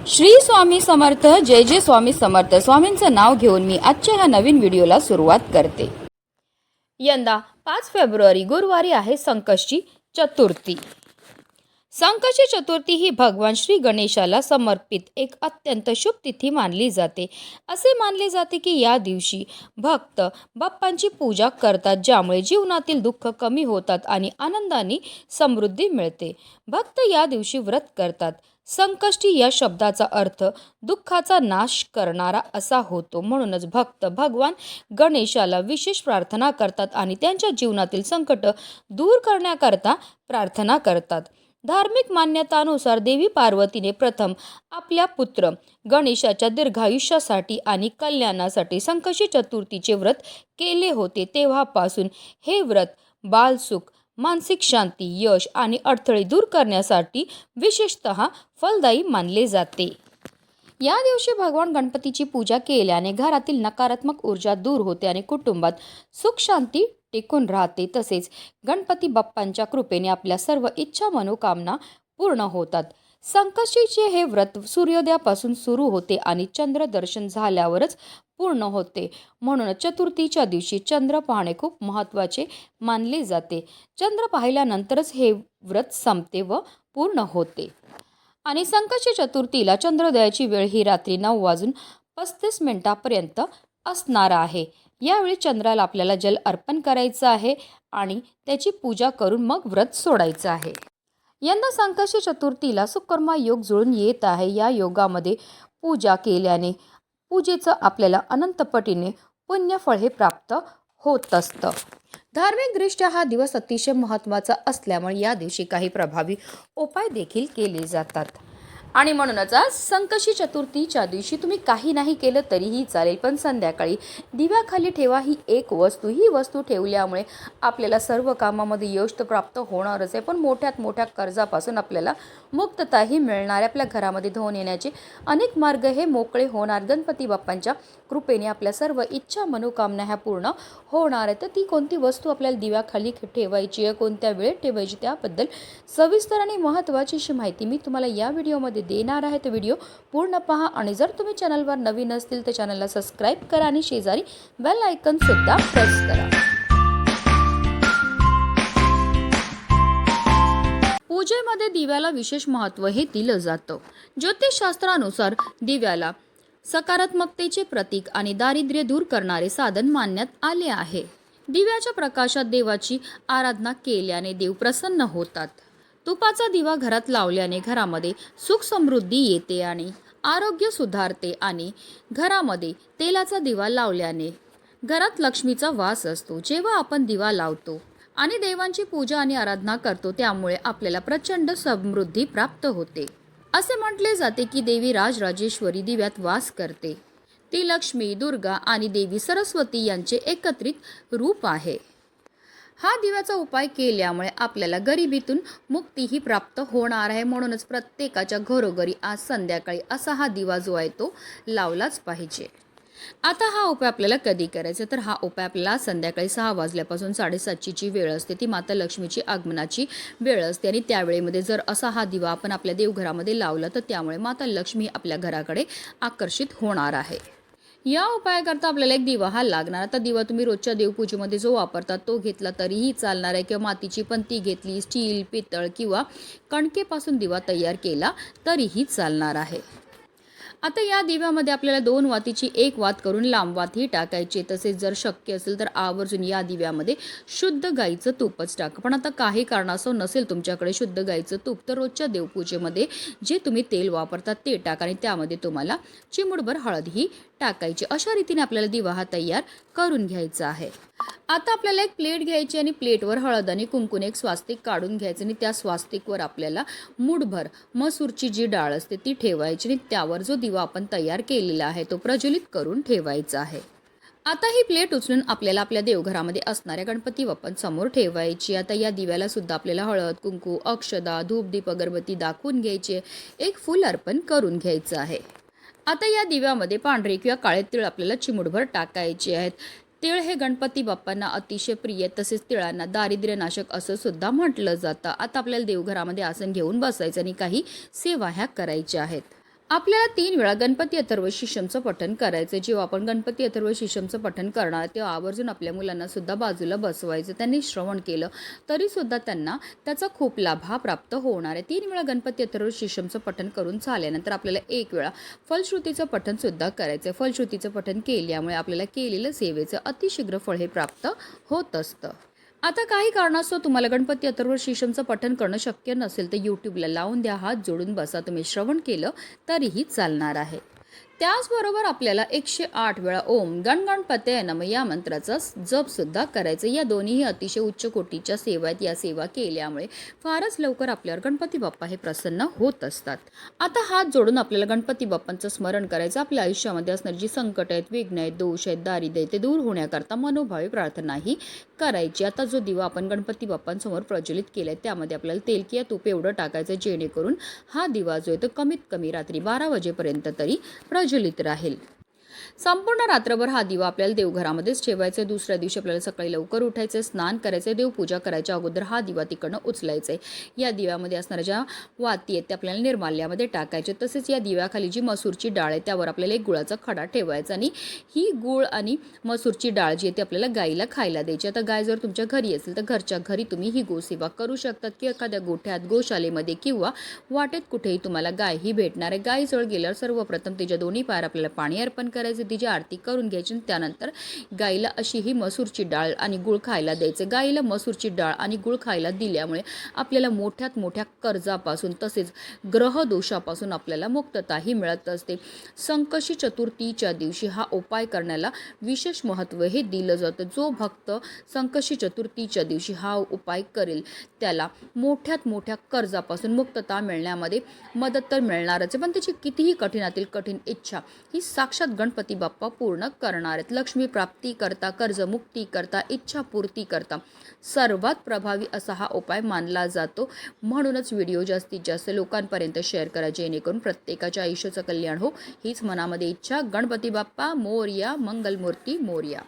श्री स्वामी समर्थ. जय जय स्वामी समर्थ. स्वामींचं नाव घेऊन मी आजच्या ह्या नवीन व्हिडिओला सुरुवात करते. यंदा 5 फेब्रुवारी गुरुवारी आहे संकष्टी चतुर्थी. संकष्टी चतुर्थी ही भगवान श्री गणेशाला समर्पित एक अत्यंत शुभ तिथी मानली जाते. असे मानले जाते की या दिवशी भक्त बाप्पांची पूजा करतात, ज्यामुळे जीवनातील दुःख कमी होतात आणि आनंदाने समृद्धी मिळते. भक्त या दिवशी व्रत करतात. संकष्टी या शब्दाचा अर्थ दुःखाचा नाश करणारा असा होतो. म्हणूनच भक्त भगवान गणेशाला विशेष प्रार्थना करतात आणि त्यांच्या जीवनातील संकट दूर करण्याकरता प्रार्थना करतात. धार्मिक मान्यतानुसार देवी पार्वतीने प्रथम आपल्या पुत्र गणेशाच्या दीर्घायुष्यासाठी आणि कल्याणासाठी संकष्टी चतुर्थीचे व्रत केले होते. तेव्हापासून हे व्रत बालसुख, मानसिक शांती, यश आणि अडथळे दूर करण्यासाठी विशेषतः फलदायी मानले जाते. या दिवशी भगवान गणपतीची पूजा केल्याने घरातील नकारात्मक ऊर्जा दूर होते आणि कुटुंबात सुख शांती टिकून राहते. तसेच गणपती बाप्पांच्या कृपेने आपल्या सर्व इच्छा मनोकामना पूर्ण होतात. संकष्टीचे हे व्रत सूर्योदयापासून सुरू होते आणि चंद्र दर्शन झाल्यावरच पूर्ण होते. म्हणून चतुर्थीच्या दिवशी चंद्र पाहणे खूप महत्त्वाचे मानले जाते. चंद्र पाहिल्यानंतरच हे व्रत संपते व पूर्ण होते. आणि संकष्टी चतुर्थीला चंद्रोदयाची वेळ ही रात्री 9:35 असणार आहे. यावेळी चंद्राला आपल्याला जल अर्पण करायचं आहे आणि त्याची पूजा करून मग व्रत सोडायचं आहे. यंदा संकष्टी चतुर्थीला सुकर्मा योग जुळून येत आहे. या योगामध्ये पूजा केल्याने पूजेचं आपल्याला अनंतपटीने पुण्यफळ हे प्राप्त होत असतं. धार्मिकदृष्ट्या हा दिवस अतिशय महत्त्वाचा असल्यामुळे या दिवशी काही प्रभावी उपाय देखील केले जातात. आणि म्हणूनच आज संकष्टी चतुर्थीच्या दिवशी तुम्ही काही नाही केलं तरीही चालेल, पण संध्याकाळी दिव्याखाली ठेवा ही एक वस्तू. ही वस्तू ठेवल्यामुळे आपल्याला सर्व कामामध्ये यश तर प्राप्त होणारच आहे, पण मोठ्यात मोठ्या कर्जापासून आपल्याला मुक्तताही मिळणार आहे. आपल्या घरामध्ये धन येण्याचे अनेक मार्ग हे मोकळे होणार. गणपती बाप्पांच्या कृपेने आपल्या सर्व इच्छा मनोकामना ह्या पूर्ण होणार आहे. तर ती कोणती वस्तू आपल्याला दिव्याखाली ठेवायची आहे, कोणत्या वेळेत ठेवायची, त्याबद्दल सविस्तर आणि महत्त्वाची अशी माहिती मी तुम्हाला या व्हिडिओमध्ये देणार आहे. तर व्हिडिओ पूर्ण पहा आणि जर तुम्ही चॅनलवर नवीन असतील तर चॅनलला सबस्क्राईब करा आणि शेजारी बेल आयकॉन सुद्धा प्रेस करा. पूजेमध्ये दिव्याला विशेष महत्त्व हे दिलं जातं. ज्योतिषशास्त्रानुसार दिव्याला सकारात्मकतेचे प्रतीक आणि दारिद्र्य दूर करणारे साधन मानण्यात आले आहे. दिव्याच्या प्रकाशात देवाची आराधना केल्याने देव प्रसन्न होतात. तुपाचा दिवा घरात लावल्याने घरामध्ये सुख समृद्धी येते आणि आरोग्य सुधारते. आणि घरामध्ये तेलाचा दिवा लावल्याने घरात लक्ष्मीचा वास असतो. जेव्हा आपण दिवा लावतो आणि देवांची पूजा आणि आराधना करतो त्यामुळे आपल्याला प्रचंड समृद्धी प्राप्त होते. असे म्हटले जाते की देवी राजराजेश्वरी दिव्यात वास करते. ती लक्ष्मी, दुर्गा आणि देवी सरस्वती यांचे एकत्रित रूप आहे. हा दिव्याचा उपाय केल्यामुळे आपल्याला गरिबीतून मुक्तीही प्राप्त होणार आहे. म्हणूनच प्रत्येकाच्या घरोघरी आज संध्याकाळी असा हा दिवा जो आहे तो लावलाच पाहिजे. आता हा उपाय आपल्याला कधी करायचा, तर हा उपाय आपल्याला संध्याकाळी 6 वाजल्यापासून 7:30ची जी वेळ असते ती माता लक्ष्मीची आगमनाची वेळ असते. आणि त्यावेळेमध्ये जर असा हा दिवा आपण आपल्या देवघरामध्ये लावला तर त्यामुळे माता लक्ष्मी आपल्या घराकडे आकर्षित होणार आहे. या उपायाकरता आपल्याला एक दिवा हा लागणार. आता दिवा तुम्ही रोजच्या देवपूजेमध्ये जो वापरतात तो घेतला तरीही चालणार आहे, किंवा मातीची पणती घेतली, स्टील, पितळ किंवा कणकेपासून दिवा तयार केला तरीही चालणार आहे. आता या दिव्यामध्ये आपल्याला 2 वातीची 1 वात करून लांब वातही टाकायची. तसेच जर शक्य असेल तर आवर्जून या दिव्यामध्ये शुद्ध गाईचं तूपच टाका. पण आता काही कारणास्तव नसेल तुमच्याकडे शुद्ध गाईचं तूप तर रोजच्या देवपूजेमध्ये जे तुम्ही तेल वापरतात ते टाका आणि त्यामध्ये तुम्हाला चिमूटभर हळदही टाकायची. अशा रीतीने आपल्याला दिवा हा तयार करून घ्यायचा आहे. आता आपल्याला एक प्लेट घ्यायची आणि प्लेटवर हळद आणि कुंकून एक स्वास्तिक काढून घ्यायचं आणि त्या स्वास्तिकवर आपल्याला मूठभर मसूरची जी डाळ असते ती ठेवायची आणि त्यावर जो दिवा आपण तयार केलेला आहे तो प्रज्वलित करून ठेवायचा आहे. आता ही प्लेट उचलून आपल्याला आपल्या देवघरामध्ये असणाऱ्या गणपती बाप्पांसमोर ठेवायची. आता या दिव्याला सुद्धा आपल्याला हळद, कुंकू, अक्षदा, धूप, दीप, अगरबत्ती दाखवून घ्यायची. एक फूल अर्पण करून घ्यायचं आहे. आता या दिव्यामध्ये पांढरे किंवा काळे तीळ आपल्याला चिमूटभर टाकायचे आहेत. तीळ हे गणपती बाप्पांना अतिशय प्रिय, तसेच तिळांना दारिद्र्यनाशक असं सुद्धा म्हटलं जातं. आता आपल्याला देवघरामध्ये आसन घेऊन बसायचं आणि काही सेवा ह्या करायच्या आहेत. आपल्याला 3 वेळा गणपती अथर्व शीर्षमचं पठण करायचं. जेव्हा आपण गणपती अथर्व शीर्षमचं पठण करणार तेव्हा आवर्जून आपल्या मुलांना सुद्धा बाजूला बसवायचं. त्यांनी श्रवण केलं तरीसुद्धा त्यांना त्याचा खूप लाभ हा प्राप्त होणार आहे. 3 वेळा गणपती अथर्व शीर्षमचं पठण करून झाल्यानंतर आपल्याला 1 वेळा फलश्रुतीचं पठणसुद्धा करायचं आहे. फलश्रुतीचं पठण केल्यामुळे आपल्याला केलेलं सेवेचं अतिशीघ्र फळ हे प्राप्त होत असतं. आता काही कारणास्तव तुम्हाला गणपती अथर्व शीर्षमचं पठण करणं शक्य नसेल तर यूट्यूबला लावून द्या, हात जोडून बसा. तुम्ही श्रवण केलं तरीही चालणार आहे. त्याचबरोबर आपल्याला 108 वेळा ओम गणगणपतये नमः या मंत्राचा जप सुद्धा करायचं. या दोन्हीही अतिशय उच्च कोटीच्या सेवा आहेत. या सेवा केल्यामुळे फारच लवकर आपल्यावर गणपती बाप्पा हे प्रसन्न होत असतात. आता हात जोडून आपल्याला गणपती बाप्पांचं स्मरण करायचं. आपल्या आयुष्यामध्ये असणारी जी संकट आहेत, विघ्न आहेत, दोष आहेत, दारिद्र्य आहेत ते दूर होण्याकरता मनोभावे प्रार्थनाही करायची. आता जो दिवा आपण गणपती बाप्पांसमोर प्रज्वलित केलाय त्यामध्ये आपल्याला तेल किंवा तूप एवढं टाकायचं जेणेकरून हा दिवा जो आहे तो कमीत कमी रात्री 12 वाजेपर्यंत तरी प्रज्वलित राहील. संपूर्ण रात्रभर हा दिवा आपल्याला देवघरामध्येच ठेवायचा. दुसऱ्या दिवशी आपल्याला सकाळी लवकर उठायचं, स्नान करायचं, देवपूजा करायच्या अगोदर हा दिवा तिकडनं उचलायचा आहे. या दिव्यामध्ये असणाऱ्या ज्या वाती आहेत त्या आपल्याला निर्माल्यामध्ये टाकायचे. तसेच या दिव्याखाली जी मसूरची डाळ आहे त्यावर आपल्याला एक गुळाचा खडा ठेवायचा आणि ही गुळ आणि मसूरची डाळ जी आहे ती आपल्याला गाईला खायला द्यायची. आता गाय जर तुमच्या घरी असेल तर घरच्या घरी तुम्ही ही गोसेवा करू शकतात की एखाद्या गोठ्यात, गोशालेमध्ये किंवा वाटेत कुठेही तुम्हाला गाय ही भेटणार आहे. गायीजवळ गेल्यावर सर्वप्रथम तिच्या दोन्ही पायावर आपल्याला पाणी अर्पण करायचं, तिची आरती करून घ्यायची. त्यानंतर गाईला अशी ही मसूरची डाळ आणि गुळ खायला द्यायचं. गाईला मसूरची डाळ आणि गुळ खायला दिल्यामुळे आपल्याला मोठ्यात मोठ्या कर्जापासून तसेच ग्रहदोषापासून आपल्याला मुक्तताही मिळत असते. संकष्टी चतुर्थीच्या दिवशी हा उपाय करण्याला विशेष महत्त्व हे दिलं जातं. जो भक्त संकष्टी चतुर्थीच्या दिवशी हा उपाय करेल त्याला मोठ्यात मोठ्या कर्जापासून मुक्तता मिळण्यामध्ये मदत तर मिळणारच आहे, पण त्याची कितीही कठीणातील कठीण इच्छा ही साक्षात गणपती बाप्पा पूर्ण करणार आहेत. लक्ष्मी प्राप्ती करता, कर्जमुक्ती करता, इच्छापूर्ती करता सर्वात प्रभावी असा हा उपाय मानला जातो. म्हणूनच व्हिडिओ जास्तीत जास्त लोकांपर्यंत शेअर करा जेणेकरून प्रत्येकाच्या आयुष्याचं कल्याण हो हीच मनामध्ये इच्छा. गणपती बाप्पा मोरया, मंगलमूर्ती मोरया.